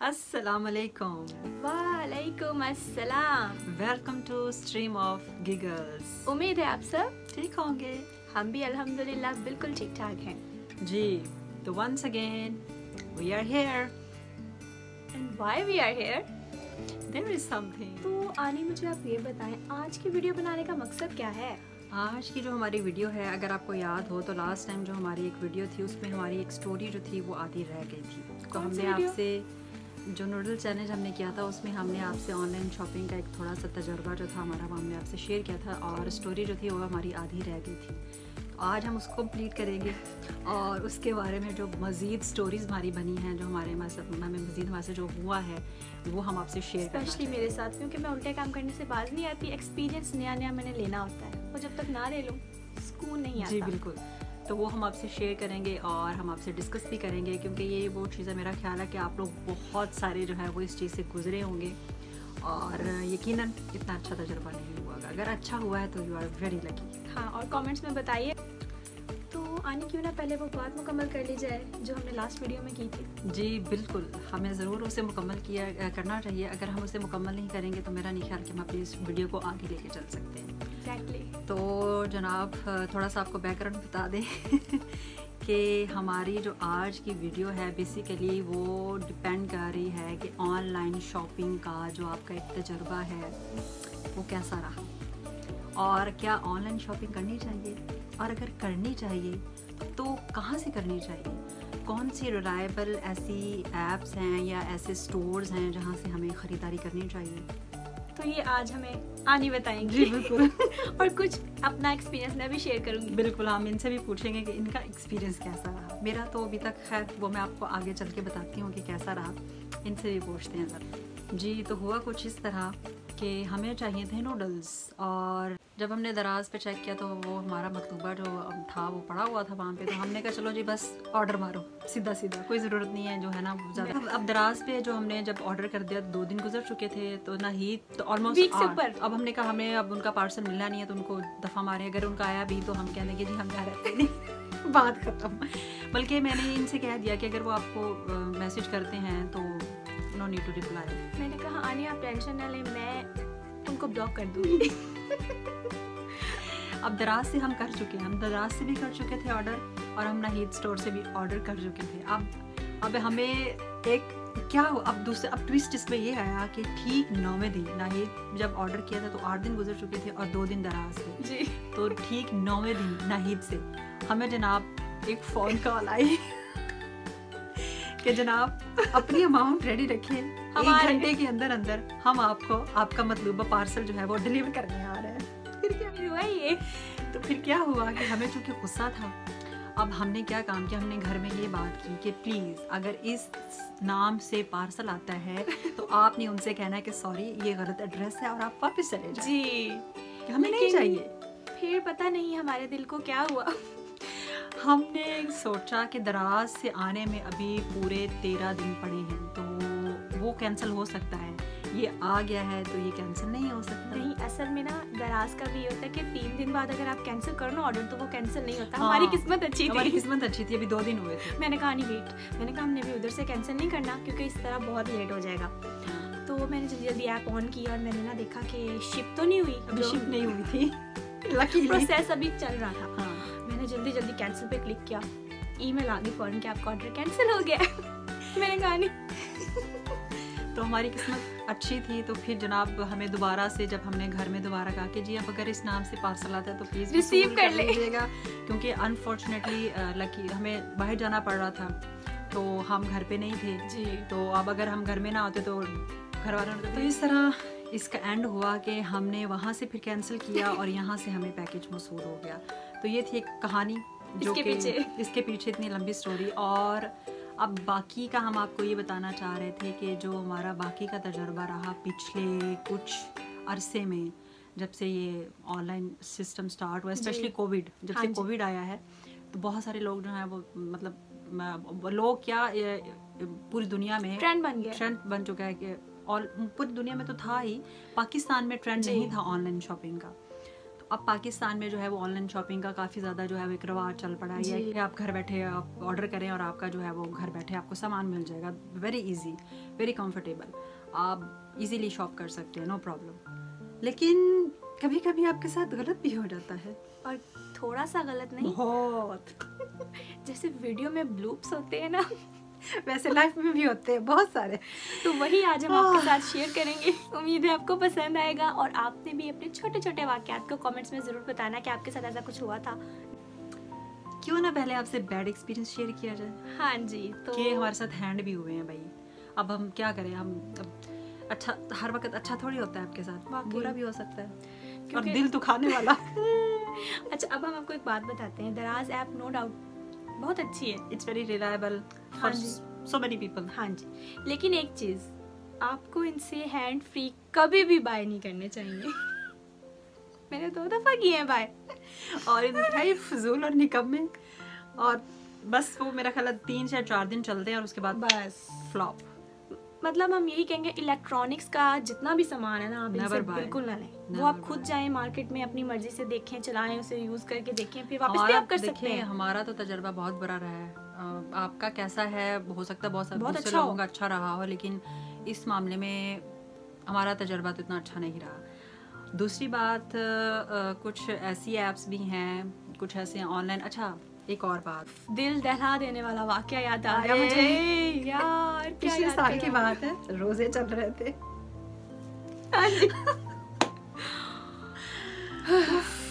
अस्सलामुअलैकुम। वालेकुम अस्सलाम। Welcome to stream of giggles. उम्मीद है आप सब ठीक होंगे। हम भी अल्हम्दुलिल्लाह बिल्कुल ठीक ठाक हैं। जी, तो once again we are here and why we are here? There is something. तो आनी, मुझे आप ये बताएं, आज की वीडियो बनाने का मकसद क्या है? आज की जो हमारी वीडियो है, अगर आपको याद हो तो लास्ट टाइम जो हमारी एक वीडियो थी उसमें हमारी एक स्टोरी जो थी वो आधी रह गई थी। तो हमने आपसे जो नूडल चैलेंज हमने किया था उसमें हमने आपसे ऑनलाइन शॉपिंग का एक थोड़ा सा तजर्बा जो था हमारा वो हमने आपसे शेयर किया था और स्टोरी जो थी वो हमारी आधी रह गई थी। तो आज हम उसको कंप्लीट करेंगे और उसके बारे में जो मज़ीद स्टोरीज़ हमारी बनी हैं, जो हमें मज़ीद हमारे से जो हुआ है वो हम आपसे शेयर करेंगे। स्पेशली मेरे साथ, क्योंकि मैं उल्टे काम करने से बाज नहीं आती। एक्सपीरियंस नया नया मैंने लेना होता है, वो जब तक ना ले लूँ सुकून नहीं आता। जी बिल्कुल। तो वो हम आपसे शेयर करेंगे और हम आपसे डिस्कस भी करेंगे, क्योंकि ये वो चीज़ है, मेरा ख्याल है कि आप लोग बहुत सारे जो है वो इस चीज़ से गुजरे होंगे और यकीनन इतना अच्छा तजुर्बा नहीं हुआ। अगर अच्छा हुआ है तो यू आर वेरी लकी। हाँ, और कमेंट्स में बताइए। तो आने क्यों ना पहले वो बात मुकम्मल कर ली जाए जो हमने लास्ट वीडियो में की थी। जी बिल्कुल, हमें ज़रूर उसे मुकम्मल करना चाहिए। अगर हम उसे मुकम्मल नहीं करेंगे तो मेरा नहीं ख्याल कि हम अपनी इस वीडियो को आगे लेके चल सकते हैं। Exactly. तो जनाब थोड़ा सा आपको बैकग्राउंड बता दें कि हमारी जो आज की वीडियो है बेसिकली वो डिपेंड कर रही है कि ऑनलाइन शॉपिंग का जो आपका एक तजुर्बा है वो कैसा रहा और क्या ऑनलाइन शॉपिंग करनी चाहिए, और अगर करनी चाहिए तो कहाँ से करनी चाहिए, कौन सी रिलायबल ऐसी ऐप्स हैं या ऐसे स्टोर्स हैं जहाँ से हमें ख़रीदारी करनी चाहिए। तो ये आज हमें आनी बताएंगी। जी बिल्कुल। और कुछ अपना एक्सपीरियंस मैं भी शेयर करूंगी। बिल्कुल, हम इनसे भी पूछेंगे कि इनका एक्सपीरियंस कैसा रहा। मेरा तो अभी तक खैर वो मैं आपको आगे चल के बताती हूँ कि कैसा रहा, इनसे भी पूछते हैं ज़रा। जी, तो हुआ कुछ इस तरह कि हमें चाहिए थे नूडल्स, और जब हमने दराज पे चेक किया तो वो हमारा मतलूबा जो था वो पड़ा हुआ था वहाँ पे। तो हमने कहा चलो जी बस ऑर्डर मारो सीधा सीधा, कोई ज़रूरत नहीं है जो है ना ज़्यादा। अब दराज पे जो हमने जब ऑर्डर कर दिया 2 दिन गुजर चुके थे, तो ना ही तो ऑलमोस्ट ऊपर। अब हमने कहा हमें अब उनका पार्सल मिलना नहीं है तो उनको दफ़ा मारे, अगर उनका आया भी तो हम कहने कि जी हम जा रहे नहीं बात ख़त्म। बल्कि मैंने इनसे कह दिया कि अगर वो आपको मैसेज करते हैं तो नो नीड टू रिप्लाई। मैंने कहा आनी आप टेंशन ना लें, मैं उनको ब्लॉक कर दूँगी। अब दराज से हम कर चुके हैं, हम दराज से भी कर चुके थे ऑर्डर और हम नाहिद स्टोर से भी ऑर्डर कर चुके थे। अब हमें एक क्या हो, अब ट्विस्ट इसमें ये आया कि ठीक 9वें दिन नाहिद जब ऑर्डर किया था तो 8 दिन गुजर चुके थे और 2 दिन दराज से जी। तो ठीक 9वें दिन नाहिद से हमें जनाब एक फ़ोन कॉल आई कि जनाब अपनी अमाउंट रेडी रखें, 1 घंटे के अंदर अंदर हम आपको आपका मतलूबा पार्सल जो है वो डिलीवर करने आ रहे हैं। फिर क्या हुआ ये? तो फिर क्या हुआ कि हमें चूँकि गुस्सा था, अब हमने क्या काम किया, हमने घर में ये बात की कि प्लीज़ अगर इस नाम से पार्सल आता है तो आपने उनसे कहना है कि सॉरी ये गलत एड्रेस है और आप वापस चले जाएं। जी, हमें नहीं चाहिए। फिर पता नहीं हमारे दिल को क्या हुआ, हमने सोचा कि दराज से आने में अभी पूरे 13 दिन पड़े हैं तो वो कैंसिल हो सकता है, ये आ गया है तो ये कैंसिल नहीं हो सकता। नहीं, असल में ना दराज का भी होता है कि 3 दिन बाद अगर आप कैंसिल करो ना ऑर्डर तो वो कैंसिल नहीं होता। हाँ, हमारी किस्मत अच्छी थी। हमारी किस्मत अच्छी थी, अभी 2 दिन हुए थे। मैंने कहा नहीं वेट, मैंने कहा हमने भी उधर से कैंसिल नहीं करना क्योंकि इस तरह बहुत लेट हो जाएगा। तो मैंने जल्दी जल्दी ऐप ऑन की और मैंने ना देखा कि शिप तो नहीं हुई, अभी शिप नहीं हुई थी, लकीली प्रोसेस अभी चल रहा था। हाँ। मैंने जल्दी जल्दी कैंसिल पे क्लिक किया, ईमेल आ गई फौरन कि आपका ऑर्डर कैंसिल हो गया। मैंने कहा नहीं। तो हमारी किस्मत अच्छी थी। तो फिर जनाब हमें दोबारा से जब हमने घर में दोबारा कहा कि जी अब अगर इस नाम से पार्सल आता है तो प्लीज़ रिसीव कर लीजिएगा, क्योंकि अनफॉर्चुनेटली लकी हमें बाहर जाना पड़ रहा था तो हम घर पे नहीं थे जी। तो अब अगर हम घर में ना होते तो घर वालों ने तो इस तरह इसका एंड हुआ कि हमने वहाँ से फिर कैंसिल किया और यहाँ से हमें पैकेज मौसूल हो गया। तो ये थी एक कहानी जो कि इसके पीछे इतनी लंबी स्टोरी। और अब बाकी का हम आपको ये बताना चाह रहे थे कि जो हमारा बाकी का तजुर्बा रहा पिछले कुछ अरसे में, जब से ये ऑनलाइन सिस्टम स्टार्ट हुआ, स्पेशली कोविड, जब से कोविड आया है तो बहुत सारे लोग जो हैं वो मतलब लोग क्या पूरी दुनिया में ट्रेंड बन चुका है कि और पूरी दुनिया में तो था ही, पाकिस्तान में ट्रेंड नहीं था ऑनलाइन शॉपिंग का। तो अब पाकिस्तान में जो है वो ऑनलाइन शॉपिंग का काफ़ी ज़्यादा जो है वो एक रवाज चल पड़ा है कि आप घर बैठे आप ऑर्डर करें और आपका जो है वो घर बैठे आपको सामान मिल जाएगा। वेरी इजी, वेरी कंफर्टेबल, आप इजीली शॉप कर सकते हैं, नो प्रॉब्लम। लेकिन कभी कभी आपके साथ गलत भी हो जाता है, और थोड़ा सा गलत नहीं, बहुत। जैसे वीडियो में ब्लूप्स होते हैं ना, वैसे लाइफ में भी होते हैं बहुत सारे। तो वही आज हम आपके साथ शेयर करेंगे। उम्मीद है आपको पसंद आएगा और आपने भी अपने छोटे छोटे वाकयात को कमेंट्स में ज़रूर बताना कि आपके साथ ऐसा कुछ हुआ था। क्यों ना पहले आपसे बैड एक्सपीरियंस शेयर किया जाए। हाँ जी, तो कि हमारे साथ हैंड भी हुए हैं भाई। अब हम क्या करें, हम अब अच्छा हर वक्त अच्छा थोड़ी होता है आपके साथ, बुरा भी हो सकता है और दिल दुखाने वाला। अच्छा, अब हम आपको एक बात बताते हैं। दराज ऐप नो डाउट बहुत अच्छी है, it's very reliable for so many people. हाँ जी, लेकिन एक चीज़, आपको इनसे हैंड फ्री कभी भी बाय नहीं करने चाहिए। मैंने 2 दफ़ा किए हैं बाय, और इंतहाई फजूल और निकम्मे, और बस वो मेरा ख्याल 3 से 4 दिन चलते हैं और उसके बाद बस फ्लॉप। मतलब हम यही कहेंगे, इलेक्ट्रॉनिक्स का जितना भी सामान है ना, आप इनसे बिल्कुल ना लें। वो आप खुद जाएं मार्केट में, अपनी मर्जी से देखें, चलाएं, उसे यूज करके देखें, फिर वापस भी आप कर सकते हैं। हमारा तो तजर्बा बहुत बुरा रहा है, आपका कैसा है हो सकता है बहुत अच्छा लोगों का अच्छा रहा हो, लेकिन इस मामले में हमारा तजर्बा तो इतना अच्छा नहीं रहा। दूसरी बात, कुछ ऐसी ऐप्स भी हैं, कुछ ऐसे ऑनलाइन। अच्छा, एक और बात, दिल दहला देने वाला वाकया याद आ गया मुझे यार। पिछले साल की बात है, रोजे चल रहे थे।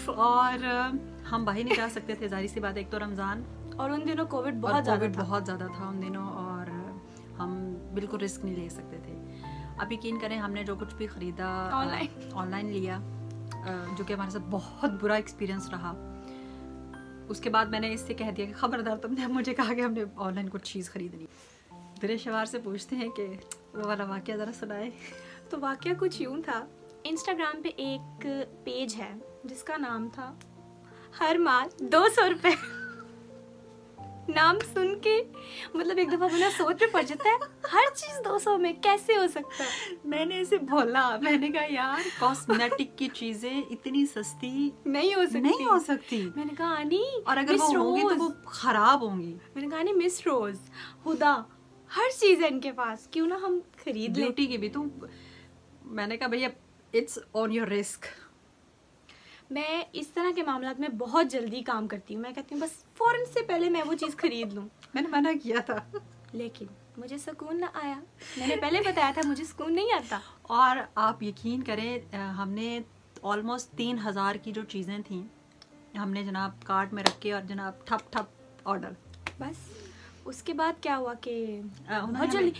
और हम बाहर नहीं जा सकते थे, जाहिर सी बात है, एक तो रमजान, और उन दिनों कोविड बहुत ज़्यादा था उन दिनों, और हम बिल्कुल रिस्क नहीं ले सकते थे। अब यकीन करें, हमने जो कुछ भी ख़रीदा ऑनलाइन लिया, जो कि हमारे साथ बहुत बुरा एक्सपीरियंस रहा। उसके बाद मैंने इससे कह दिया कि खबरदार, तुमने मुझे कहा कि हमने ऑनलाइन कुछ चीज़ खरीदनी। दिनेशवार से पूछते हैं कि वो वाला वाकया ज़रा सुनाए। तो वाकया कुछ यूँ था, इंस्टाग्राम पे एक पेज है जिसका नाम था हर माह 200 रुपये। नाम सुन के मतलब एक दफा बना सोच में पड़ जाता है, हर चीज 200 में कैसे हो सकता है। मैंने इसे बोला, मैंने कहा यार कॉस्मेटिक की चीजें इतनी सस्ती नहीं हो सकती। मैंने कहा आनी, और अगर वो होंगी तो वो खराब होंगी। मैंने कहा आनी, मिस रोज, हुदा, हर चीज है इनके पास, क्यों ना हम खरीद लें। ब्यूटी की भी तुम, मैंने कहा भैया इट्स ऑन योर रिस्क। मैं इस तरह के मामलात में बहुत जल्दी काम करती हूँ। मैं कहती हूँ बस फौरन से पहले मैं वो चीज़ खरीद लूँ। मैंने मना किया था, लेकिन मुझे सुकून ना आया। मैंने पहले बताया था मुझे सुकून नहीं आता। और आप यकीन करें, हमने ऑलमोस्ट 3000 की जो चीज़ें थी हमने जनाब कार्ट में रख के और जनाब ठप ठप ऑर्डर। बस उसके बाद क्या हुआ कि बहुत जल्दी,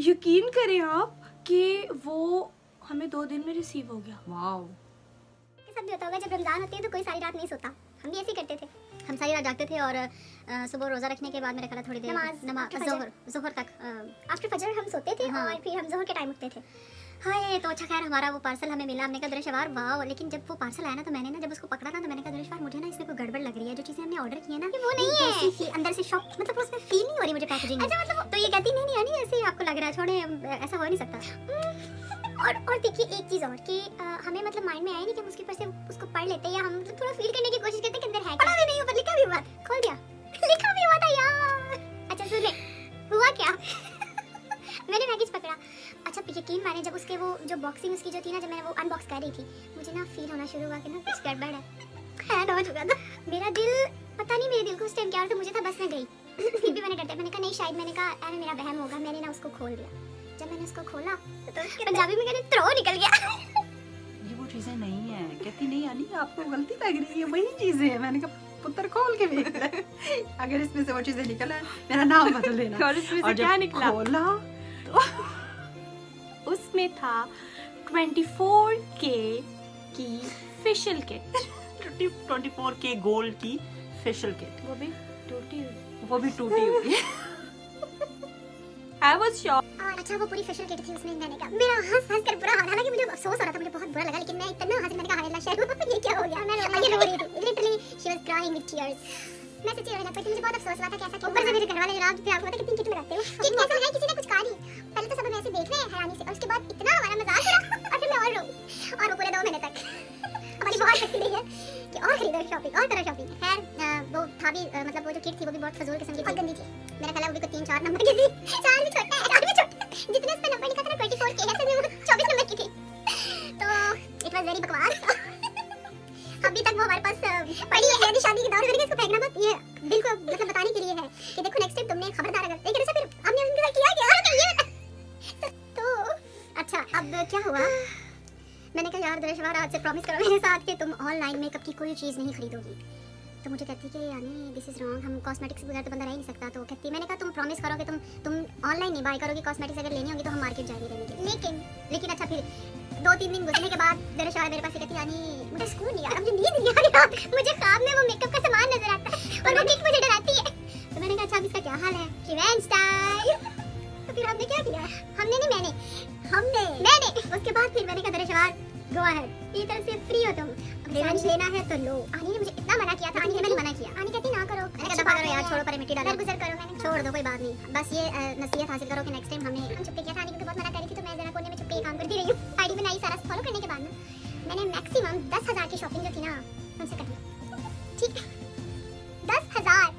यकीन करें आप कि वो हमें 2 दिन में रिसीव हो गया। वाओ। सब होता होगा, जब रमजान होती है तो कोई सारी रात नहीं सोता, हम भी ऐसे ही करते थे। हम सारी रात जागते थे और सुबह रोज़ा रखने के बाद मेरा ख्याल थोड़ी देर नमाज ज़ोहर तक, आफ्टर फजर हम सोते थे। हाँ। और फिर हम ज़ोहर के टाइम उठते थे। हाँ, तो अच्छा खैर हमारा वो पार्सल हमें मिला। हमने कहा दिनेशवार वाह, लेकिन जब वो पार्सल आया ना, तो मैंने ना जब उसको पकड़ा ना, तो मैंने कहा दिनेशवार मुझे ना इसमें कोई गड़बड़ लग रही है। जो चीज़ें हमने ऑर्डर की है ना वो नहीं है, अंदर से शॉप मतलब उसमें फील नहीं हो रही मुझे पैकेजिंग। अच्छा, मतलब तो ये कहती नहीं यानी ऐसे ही आपको लग रहा है, छोड़े ऐसा हो नहीं सकता। और देखिए एक चीज़ और कि हमें मतलब माइंड में आया नहीं कि हम उसके ऊपर से उसको पढ़ लेते हैं, या हम थोड़ा फील करने की कोशिश करते हैं कि अंदर है क्या। पढ़ा भी नहीं, ऊपर लिखा भी हुआ, खोल दिया, लिखा भी हुआ था यार। अच्छा सुने, हुआ क्या? मैंने पैकेज पकड़ा। अच्छा यकीन माने, जब उसके वो जो बॉक्सिंग उसकी जो थी ना, जब मैंने वो अनबॉक्स कर रही थी, मुझे ना फील होना शुरू हुआ कि ना कुछ गड़बड़ है। हैंड हो चुका था मेरा दिल, पता नहीं मेरे दिल को उस टाइम क्या था, मुझे था बस मैं गई। फिर भी मैंने करते, मैंने कहा नहीं शायद, मैंने कहा अरे मेरा वहम होगा। मैंने ना उसको खोल दिया। जब मैंने उसको खोला तो पंजाबी में कहते त्रो निकल गया। ये वो चीजें नहीं है, कहती नहीं आनी आपको गलती लग रही है, वही चीजें हैं। मैंने कहा पुत्र खोल के देख ले, अगर इसमें से वो चीजें निकल आए मेरा नाम बदल देना। और इसमें से क्या निकला? खोला तो उसमें था 24K की फेशियल किट, 24K गोल्ड की फेशियल किट, वो भी टूटी हुई। I was shocked. और अच्छा वो पूरी फेशियल किट थी उसमें। मैंने कहा मेरा हंस कर बुरा हाल, हालांकि मुझे अफसोस हो रहा था, मुझे बहुत बुरा लगा, लेकिन मैं इतना हंसी, मैंने कहा हाय अल्लाह शर्म, ये क्या हो गया। मैं रो रही थी, literally she was crying with tears. मैं सच्ची रोने लग गई, मुझे बहुत अफसोस हुआ था कैसा कि ऊपर से मेरे घर वाले रात पे आपको पता कितनी किट लगाते हो। किट कैसा है, किसी ने कुछ कहा नहीं। पहले तो सब हम ऐसे देख रहे हैं हैरानी से, और उसके बाद इतना हमारा मजाक उड़ा, और फिर मैं और रो, और वो पूरे 2 महीने तक हमारी बहुत शक्ति नहीं किट थी वो भी बहुत फजूल किस्म की, बहुत गंदी थी। मेरा ख्याल है वो भी 3-4 नंबर की थी, 4 भी छोटा है 4 भी छोटा, जितने उसका नंबर लिखा था ना 24 के है, वो 24 नंबर की थी। तो इट वाज वेरी बकवास। अभी तक वो हमारे पास पड़ी है, यानी शादी के दौर में इसको फेंकना मत, ये दिल को मतलब बताने के लिए है कि देखो नेक्स्ट टाइम तुमने खबरदार अगर, लेकिन अच्छा फिर हमने उनके साथ किया क्या तो अच्छा अब क्या हुआ, मैंने कहा यार दरशवार आज से प्रॉमिस करो मेरे साथ कि तुम ऑनलाइन मेकअप की कोई चीज़ नहीं खरीदोगी। तो मुझे कहती कि यानी दिस इज़ रॉन्ग, हम कॉस्मेटिक्स के बगैर तो बंदा रह ही नहीं सकता। तो कहती, मैंने कहा तुम प्रॉमिस करो कि तुम ऑनलाइन नहीं बाय करोगी, कॉस्मेटिक्स अगर लेनी होगी तो हम मार्केट जाएंगे लेने के लिए। लेकिन अच्छा फिर 2-3 दिन गुजरने के बाद दरशवार मेरे पास कहती यानी मुझे सुकून नहीं आ रहा, मुझे नींद नहीं आ रही, मुझे ख्वाब में वो मेकअप का सामान नजर आता है और वो किक मुझे डराती है। तो मैंने कहा अच्छा अब इसका क्या हाल है, रिवेंज टाइम। तो फिर हमने क्या किया, मैंने उसके बाद फिर मैंने कहा दरशवार गो अहेड, ये तरफ से फ्री हो तुम, रिवेंज लेना है तो लो। आनी ने मुझे इतना मना किया था, आनी ने मैंने मना किया, आनी कहती ना करो, मैंने कहा दफा करो यार, छोड़ो, पर मिट्टी डालो, गुजर करो, मैंने छोड़ दो कोई बात नहीं, बस ये नसीहत हासिल करो कि नेक्स्ट टाइम हम चुपके किया था, आनी क्योंकि बहुत मना कर रही थी, तो मैं जरा कोने में चुपके काम करती रही हूं। आईडी बनाई, सारा फॉलो करने के बाद ना मैंने मैक्सिमम 10,000 की शॉपिंग जो थी ना उनसे कर ली, ठीक है 10,000।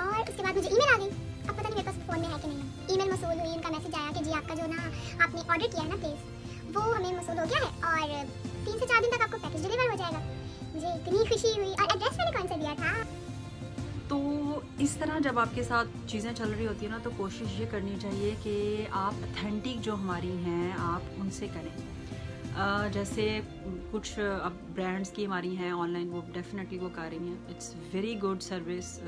और उसके बाद मुझे ईमेल आ गई, अब पता नहीं मेरे पास फोन में है कि नहीं, ईमेल मसूल हुई, उनका मैसेज आया कि जी आपका जो ना आपने ऑर्डर किया है ना प्लीज वो हमें मसूल हो गया है और 3 से 4 दिन तक आपको पैकेज डिलीवर हो जाएगा। मुझे इतनी खुशी हुई, और एड्रेस मैंने कौन सा दिया था। तो इस तरह जब आपके साथ चीज़ें चल रही होती है ना तो कोशिश ये करनी चाहिए कि आप ऑथेंटिक जो हमारी हैं आप उनसे करें। जैसे कुछ अब ब्रांड्स की हमारी हैं ऑनलाइन, वो डेफिनेटली वो कर रही हैं, इट्स वेरी गुड सर्विस,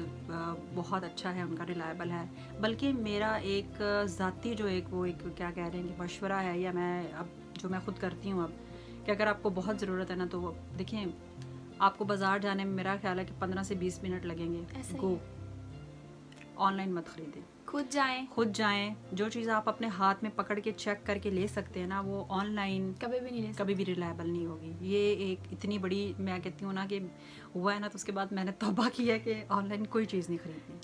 बहुत अच्छा है उनका, रिलायबल है। बल्कि मेरा एक ज़ाती जो एक क्या कह रहे हैं कि मशवरा है, या मैं अब जो मैं ख़ुद करती हूँ अब, कि अगर आपको बहुत ज़रूरत है ना तो देखें, आपको बाज़ार जाने में मेरा ख्याल है कि 15 से 20 मिनट लगेंगे, गो ऑनलाइन मत खरीदें, खुद जाएं। जो चीज़ आप अपने हाथ में पकड़ के चेक करके ले सकते हैं ना, वो ऑनलाइन कभी भी रिलायबल नहीं होगी। ये एक इतनी बड़ी, मैं कहती हूँ ना कि हुआ है ना, तो उसके बाद मैंने तौबा की है कि ऑनलाइन कोई चीज़ नहीं खरीदनी,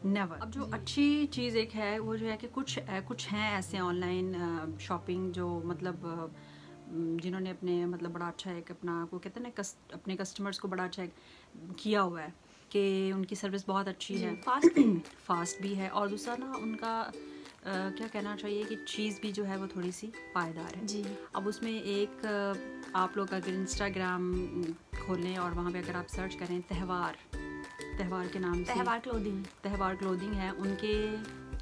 नेवर। अब जो अच्छी चीज़ एक है वो जो है कि कुछ हैं ऐसे ऑनलाइन शॉपिंग जो मतलब जिन्होंने अपने मतलब बड़ा अच्छा एक अपना वो कहते हैं ना अपने कस्टमर्स को बड़ा अच्छा किया हुआ है कि उनकी सर्विस बहुत अच्छी है, फास्ट भी है, और दूसरा ना उनका क्या कहना चाहिए कि चीज़ भी जो है वो थोड़ी सी पायदार है जी। अब उसमें एक आप लोग अगर इंस्टाग्राम खोलें और वहाँ पे अगर आप सर्च करें त्यौहार के नाम से, त्यौहार क्लोथिंग है उनके,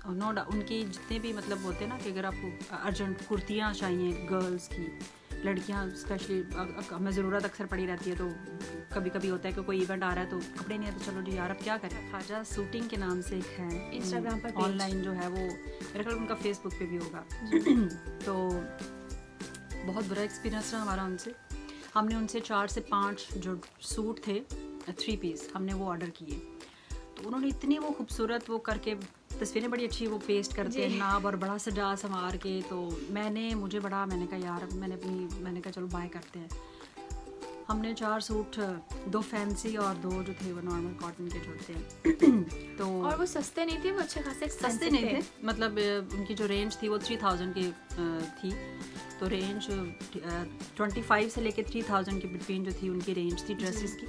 उनकी जितने भी मतलब होते हैं ना कि अगर आपको अर्जेंट कुर्तियाँ चाहिए गर्ल्स की, लड़कियाँ स्पेशली हमें ज़रूरत अक्सर पड़ी रहती है, तो कभी कभी होता है कि कोई इवेंट आ रहा है तो कपड़े नहीं है, तो चलो जी यार अब क्या करें। ख्वाजा सूटिंग के नाम से एक है इंस्टाग्राम पर ऑनलाइन जो है, वो मेरे ख्याल उनका फेसबुक पे भी होगा। तो बहुत बुरा एक्सपीरियंस रहा हमारा उनसे। हमने उनसे 4 से 5 जो सूट थे 3 पीस हमने वो ऑर्डर किए, तो उन्होंने इतनी वो खूबसूरत वो करके, तस्वीरें बड़ी अच्छी वो पेस्ट करते हैं नाब और बड़ा सजा संवार के, तो मैंने कहा यार मैंने कहा चलो बाय करते हैं। हमने 4 सूट, 2 फैंसी और 2 जो थे वो नॉर्मल कॉटन के जो थे तो और वो सस्ते नहीं थे, वो अच्छे खासे सस्ते नहीं थे, मतलब उनकी जो रेंज थी वो 3000 की थी, तो रेंज 25 से लेके 3000 के बिटवीन जो थी उनकी रेंज थी ड्रेसेस की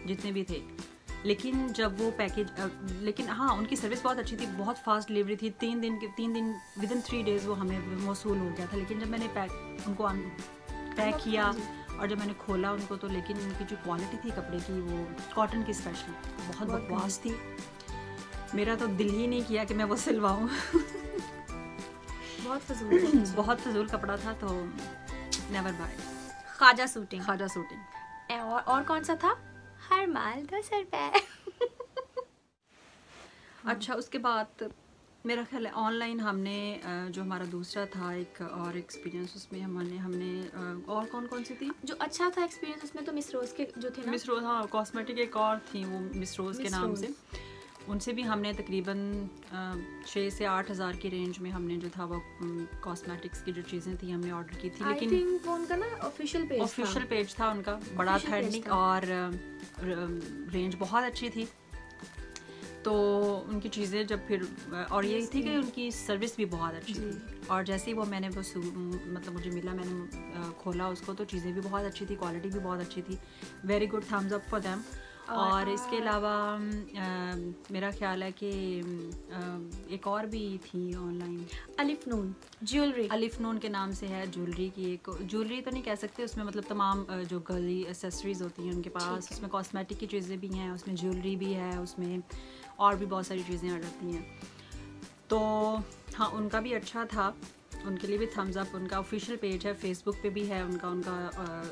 जितने भी थे। लेकिन जब वो पैकेज लेकिन हाँ उनकी सर्विस बहुत अच्छी थी, बहुत फास्ट डिलीवरी थी, 3 दिन विदिन 3 डेज़ वो हमें मौसूल हो गया था। लेकिन जब मैंने उनको पैक किया और जब मैंने खोला उनको, तो लेकिन उनकी जो क्वालिटी थी कपड़े की, वो कॉटन की स्पेशली बहुत बकवास थी। मेरा तो दिल ही नहीं किया कि मैं वो सिलवाऊँ। बहुत फजूल कपड़ा था, तो नेवर बाय। ख्वाजा सूटिंग और कौन सा था, हर माल 200 रुपये। अच्छा, उसके बाद मेरा ख्याल है ऑनलाइन हमने जो हमारा दूसरा था एक और एक्सपीरियंस, उसमें हमने और कौन सी थी जो अच्छा था एक्सपीरियंस, उसमें तो मिस रोज़ के जो थे ना, मिस रोज़, हाँ कॉस्मेटिक एक और थी वो मिस रोज़ के नाम से, उनसे भी हमने तकरीबन 6 से 8 हज़ार की रेंज में हमने जो था वो कॉस्मेटिक्स की जो चीज़ें थी हमने ऑर्डर की थी। लेकिन वो उनका ना ऑफिशियल पेज था उनका, बड़ा ऑथेंटिक और रेंज बहुत अच्छी थी। तो उनकी चीज़ें जब फिर, और ये थी कि उनकी सर्विस भी बहुत अच्छी थी, और जैसे ही वो मैंने वो मतलब मुझे मिला, मैंने खोला उसको, तो चीज़ें भी बहुत अच्छी थी, क्वालिटी भी बहुत अच्छी थी, very good, thumbs up for them. और इसके अलावा मेरा ख्याल है कि एक और भी थी ऑनलाइन, अलिफ नून ज्वेलरी, अलिफ नून के नाम से है ज्वेलरी की। एक ज्वेलरी तो नहीं कह सकते, उसमें मतलब तमाम जो गर्ली एसेसरीज होती हैं उनके पास, उसमें कॉस्मेटिक की चीज़ें भी हैं, उसमें ज्वेलरी भी है, उसमें और भी बहुत सारी चीज़ें आ जाती हैं। तो हाँ, उनका भी अच्छा था, उनके लिए भी थम्स अप। उनका ऑफिशियल पेज है, फेसबुक पे भी है उनका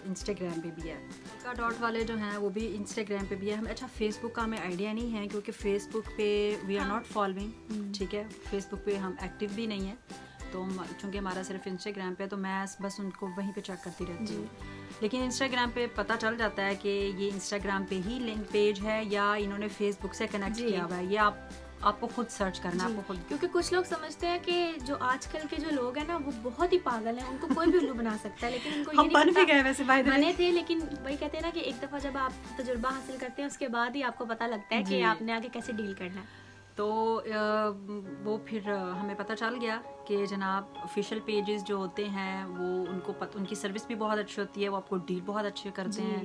इंस्टाग्राम पे भी है। उनका डॉट वाले जो हैं वो भी इंस्टाग्राम पे भी है। हम अच्छा फेसबुक का हमें आइडिया नहीं है क्योंकि फेसबुक पे वी आर नॉट फॉलोइंग, ठीक है, फेसबुक पे हम एक्टिव भी नहीं है, तो चूँकि हमारा सिर्फ इंस्टाग्राम पे, तो मैं बस उनको वहीं पे चेक करती रहती हूँ। लेकिन इंस्टाग्राम पे पता चल जाता है कि ये इंस्टाग्राम पे ही लिंक पेज है या इन्होंने फेसबुक से कनेक्ट किया हुआ है। ये आपको खुद सर्च करना, आपको खुद, क्योंकि कुछ लोग समझते हैं कि जो आजकल के जो लोग हैं ना वो बहुत ही पागल हैं, उनको कोई भी उल्लू बना सकता है, लेकिन उनको हम बन भी गए वैसे भाई बने थे। लेकिन वही कहते हैं ना कि एक दफ़ा जब आप तजुर्बा हासिल करते हैं उसके बाद ही आपको पता लगता है कि आपने आगे कैसे डील करना है। तो वो फिर हमें पता चल गया कि जनाब ऑफिशियल पेजेस जो होते हैं वो उनकी सर्विस भी बहुत अच्छी होती है, वो आपको डील बहुत अच्छे करते हैं।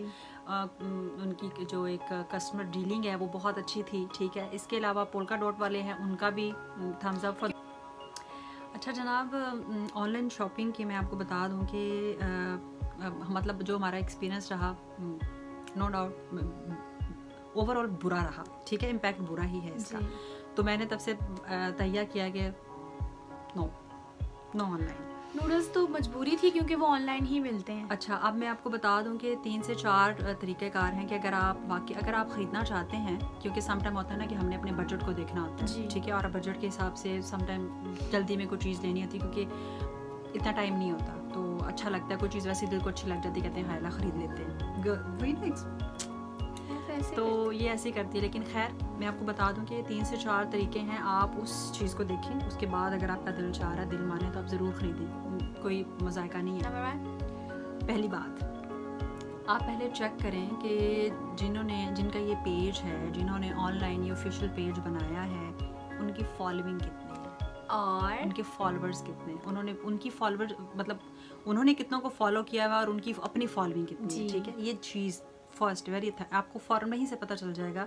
उनकी जो एक कस्टमर डीलिंग है वो बहुत अच्छी थी, ठीक है। इसके अलावा पोल्का डॉट वाले हैं, उनका भी थम्स अप फॉर। अच्छा जनाब, ऑनलाइन शॉपिंग की मैं आपको बता दूं कि मतलब जो हमारा एक्सपीरियंस रहा, नो डाउट ओवरऑल बुरा रहा, ठीक है, इम्पैक्ट बुरा ही है इसका। तो मैंने तब से तैयार किया कि नो ऑनलाइन। नूडल्स तो मजबूरी थी क्योंकि वो ऑनलाइन ही मिलते हैं। अच्छा, अब मैं आपको बता दूं कि 3 से 4 तरीक़ेकार हैं कि अगर आप ख़रीदना चाहते हैं, क्योंकि सम टाइम होता है ना कि हमने अपने बजट को देखना होता है, ठीक है, और बजट के हिसाब से सम टाइम जल्दी में कोई चीज़ लेनी होती है क्योंकि इतना टाइम नहीं होता, तो अच्छा लगता है कोई चीज़ वैसे दिल को अच्छी लग जाती है, कहते हैं हायला ख़रीद लेते हैं, तो ये ऐसे ही करती है। लेकिन खैर मैं आपको बता दूं कि 3 से 4 तरीके हैं, आप उस चीज़ को देखें, उसके बाद अगर आपका दिल चाह रहा है, दिल माने, तो आप ज़रूर ख़रीदें, कोई मज़ायका नहीं है। पहली बात, आप पहले चेक करें कि जिनका ये पेज है, जिन्होंने ऑनलाइन ये ऑफिशियल पेज बनाया है, उनकी फॉलोइंग कितनी है और उनके फॉलोअर्स कितने, उनकी फॉलोअर्स मतलब उन्होंने कितनों को फॉलो किया हुआ और उनकी अपनी फॉलोइंग कितनी है, ठीक है। ये चीज़ फर्स्ट वेरी आपको फ़ौरन ही से पता चल जाएगा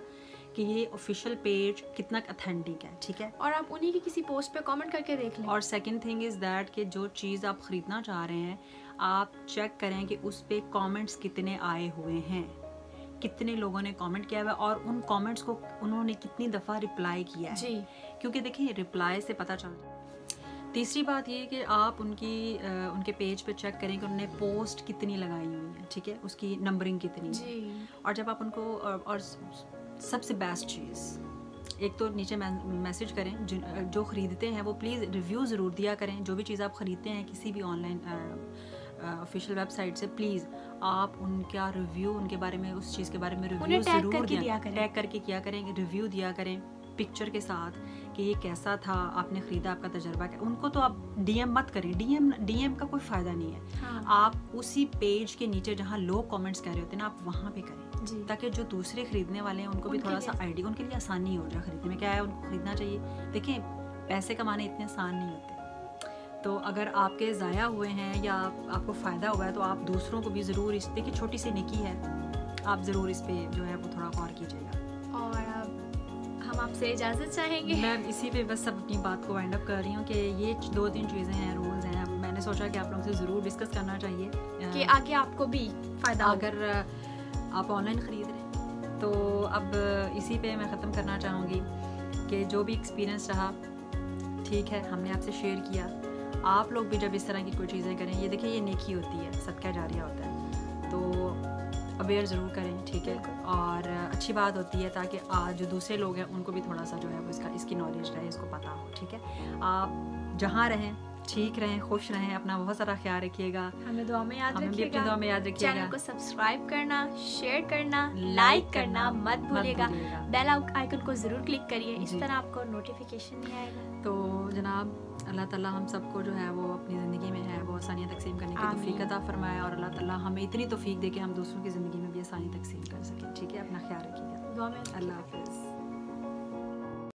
कि ये ऑफिशियल पेज कितना ऑथेंटिक है, ठीक है, और आप उन्हीं की किसी पोस्ट पे कमेंट करके देख लें। और सेकंड थिंग इज़ दैट कि जो चीज़ आप ख़रीदना चाह रहे हैं, आप चेक करें कि उस पे कमेंट्स कितने आए हुए हैं, कितने लोगों ने कमेंट किया हुआ है और उन कमेंट्स को उन्होंने कितनी दफ़ा रिप्लाई किया है, क्योंकि देखिए रिप्लाई से पता चल। तीसरी बात ये कि आप उनके पेज पे चेक करें कि उन्होंने पोस्ट कितनी लगाई हुई है, ठीक है, उसकी नंबरिंग कितनी है। और जब आप उनको और सबसे बेस्ट चीज़, एक तो नीचे मैसेज करें, जो ख़रीदते हैं वो प्लीज़ रिव्यू ज़रूर दिया करें। जो भी चीज़ आप ख़रीदते हैं किसी भी ऑनलाइन ऑफिशियल वेबसाइट से, प्लीज़ आप उनका रिव्यू, उनके बारे में, उस चीज़ के बारे में रिव्यू ज़रूर दिया करें, टैग करके किया करें, रिव्यू दिया करें पिक्चर के साथ कि ये कैसा था, आपने ख़रीदा, आपका तजर्बा क्या। उनको तो आप डीएम मत करें, डीएम का कोई फ़ायदा नहीं है। हाँ। आप उसी पेज के नीचे जहाँ लोग कमेंट्स कर रहे होते हैं ना, आप वहाँ पे करें, ताकि जो दूसरे ख़रीदने वाले हैं उनको भी थोड़ा सा आइडिया, उनके लिए आसानी हो जाए ख़रीदने में। क्या है, उनको ख़रीदना चाहिए। देखिए पैसे कमाने इतने आसान नहीं होते, तो अगर आपके ज़ाया हुए हैं या आपको फ़ायदा हुआ है, तो आप दूसरों को भी ज़रूर देखिए, छोटी सी नेकी है, आप ज़रूर इस पर जो है वो थोड़ा गौर कीजिएगा। और हम आपसे इजाज़त चाहेंगे। मैं इसी पे बस अपनी बात को वाइंड अप कर रही हूँ कि ये 2-3 चीज़ें हैं, रूल्स हैं। मैंने सोचा कि आप लोगों से ज़रूर डिस्कस करना चाहिए कि आगे आपको भी फ़ायदा, अगर आप ऑनलाइन ख़रीद रहे हैं। तो अब इसी पे मैं ख़त्म करना चाहूँगी कि जो भी एक्सपीरियंस रहा, ठीक है, हमने आपसे शेयर किया। आप लोग भी जब इस तरह की कोई चीज़ें करें, ये देखिए ये नेकी होती है, सदका जारिया होता है, तो अवेयर ज़रूर करें, ठीक है। और अच्छी बात होती है ताकि आज जो दूसरे लोग हैं उनको भी थोड़ा सा जो है वो इसकी नॉलेज रहे, इसको पता हो, ठीक है। आप जहाँ रहें ठीक रहें, खुश रहें, अपना बहुत सारा ख्याल रखिएगा, हमें दुआ में याद रखिएगा, अपनी दुआ में याद रखिएगा। चैनल को सब्सक्राइब करना, शेयर करना, लाइक करना मत भूलिएगा, बेल आइकन को ज़रूर क्लिक करिए, इस तरह आपको नोटिफिकेशन नहीं आएगा। तो जनाब अल्लाह ताला हम सबको जो है वो अपनी ज़िंदगी में है वो आसानियाँ तकसीम करने की तौफीक अता फरमाए, और अल्लाह ताला हमें इतनी तौफीक दे कि हम दूसरों की ज़िंदगी में भी आसानी तकसीम कर सकें, ठीक है। अपना ख्याल रखिएगा, दुआ में, अल्लाह हाफ़िज़।